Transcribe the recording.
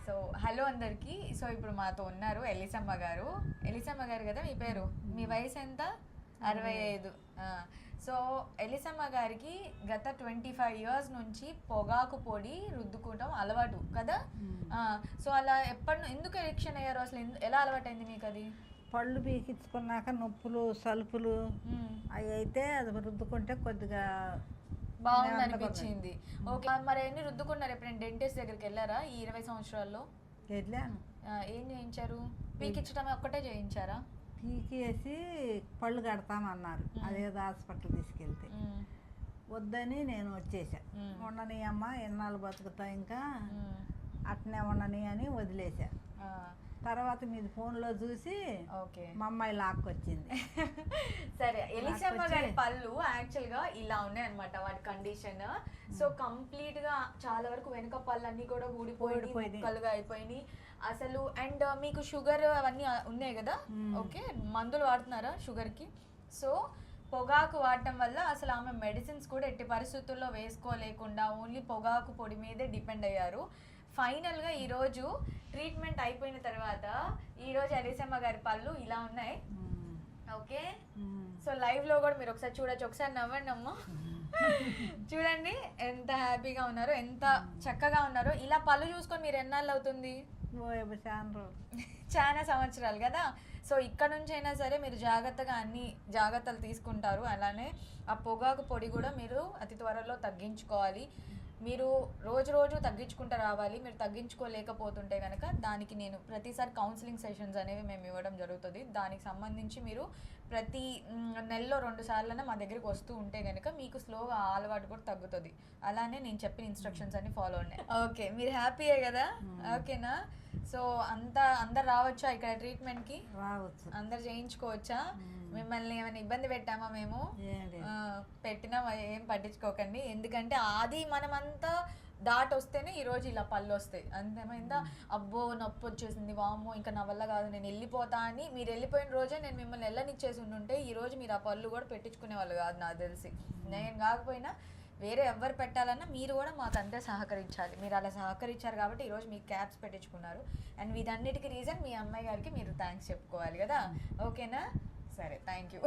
So hello అందరికి. So ఇప్పుడు మాతో ఉన్నారు ఎలిసమ్మ గారు. ఎలిసమ్మ గారు కదా మీ పేరు? మీ వయసు ఎంత? 65. సో ఎలిసమ్మ గారికి గత 25 years నుంచి పొగాకు పొడి రుద్దుకోవడం అలవాటు కదా. సో అలా ఎందుకు ఎడిక్షన్ అయ్యారు అసలు? ఎలా అలవాటైంది మీకు అది? పళ్ళు పీకించుకున్నాక నొప్పులు సలుపులు అవి అయితే అది రుద్దుకుంటే కొద్దిగా బాగుంది అనిపించింది. ఓకే, మరి ఎన్ని రుద్దుకున్నారు? ఎప్పుడైనా డెంటిస్ట్ దగ్గరికి వెళ్ళారా ఈ 20 సంవత్సరాల్లో? వెళ్ళాను. ఏం చేయించారు? పీకించడం ఒక్కటే చేయించారా? పీకేసి పళ్ళు కడతామన్నారు. అదేదో హాస్పిటల్ తీసుకెళ్తే వద్దని నేను వచ్చేసా. ఉండని అమ్మ ఎన్నాళ్ళు బతుకుతా ఇంకా అట్నే ఉండని అని వదిలేసా. తర్వాత మీది ఫోన్లో చూసి మా అమ్మాయి లాక్కొచ్చింది. సరే, ఎలిసమ్మ గారి పళ్ళు యాక్చువల్గా ఇలా ఉన్నాయి అనమాట వాటి కండిషన్. సో కంప్లీట్ గా చాలా వరకు వెనుక పళ్ళు అన్ని కూడా ఊడిపోయి ముక్కలుగా అయిపోయినాయి అసలు. అండ్ మీకు షుగర్ అవన్నీ ఉన్నాయి కదా, ఓకే, మందులు వాడుతున్నారా షుగర్ కి? సో పొగాకు వాడటం వల్ల అసలు ఆమె మెడిసిన్స్ కూడా ఎట్టి పరిస్థితుల్లో వేసుకోలేకుండా ఓన్లీ పొగాకు పొడి మీదే డిపెండ్ అయ్యారు. ఫైనల్గా ఈరోజు ట్రీట్మెంట్ అయిపోయిన తర్వాత ఈరోజు ఎలిసమ్మ గారి పళ్ళు ఇలా ఉన్నాయి. ఓకే, సో లైవ్లో కూడా మీరు ఒకసారి చూడొచ్చు. ఒకసారి నవ్వండి అమ్మ, చూడండి ఎంత హ్యాపీగా ఉన్నారో, ఎంత చక్కగా ఉన్నారో. ఇలా పళ్ళు చూసుకొని మీరు ఎన్నాళ్ళు అవుతుంది? చాలా సంవత్సరాలు కదా. సో ఇక్కడ నుంచి అయినా సరే మీరు జాగ్రత్తగా అన్ని జాగ్రత్తలు తీసుకుంటారు. అలానే ఆ పొగాకు పొడి కూడా మీరు అతి త్వరలో తగ్గించుకోవాలి. మీరు రోజు రోజు తగ్గించుకుంటూ రావాలి. మీరు తగ్గించుకోలేకపోతుంటే కనుక దానికి నేను ప్రతిసారి కౌన్సిలింగ్ సెషన్స్ అనేవి మేము ఇవ్వడం జరుగుతుంది. దానికి సంబంధించి మీరు ప్రతి నెలలో 2 సార్లైనా మా దగ్గరికి వస్తూ ఉంటే కనుక మీకు స్లోగా అలవాటు కూడా తగ్గుతుంది. అలానే నేను చెప్పిన ఇన్స్ట్రక్షన్స్ అన్ని ఫాలో ఉన్నాయి. ఓకే, మీరు హ్యాపీయే కదా? ఓకేనా? సో అందరు రావచ్చా ఇక్కడ ట్రీట్మెంట్కి? రావచ్చు, అందరు చేయించుకోవచ్చా? మిమ్మల్ని ఏమైనా ఇబ్బంది పెట్టామా? మేము పెట్టినా ఏం పట్టించుకోకండి. ఎందుకంటే అది మనమంతా దాటి వస్తేనే ఈరోజు ఇలా పళ్ళు వస్తాయి. అంతేమైందా? అబ్బో నొప్పి వచ్చేసింది, వామ్మో ఇంకా నా వల్ల కాదు నేను వెళ్ళిపోతా అని మీరు వెళ్ళిపోయిన రోజే నేను మిమ్మల్ని వెళ్ళనిచ్చేసి ఉంటే ఈరోజు మీరు ఆ పళ్ళు కూడా పెట్టించుకునే వాళ్ళు కాదు నాకు తెలిసి. నేను కాకపోయినా వేరే ఎవరు పెట్టాలన్నా మీరు కూడా మాకు అంతే సహకరించాలి. మీరు అలా సహకరించారు కాబట్టి ఈరోజు మీకు క్యాప్స్ పెట్టించుకున్నారు. అండ్ వీటన్నిటికీ రీజన్ మీ అమ్మాయి గారికి మీరు థ్యాంక్స్ చెప్పుకోవాలి కదా. ఓకేనా? సరే, థ్యాంక్ యూ.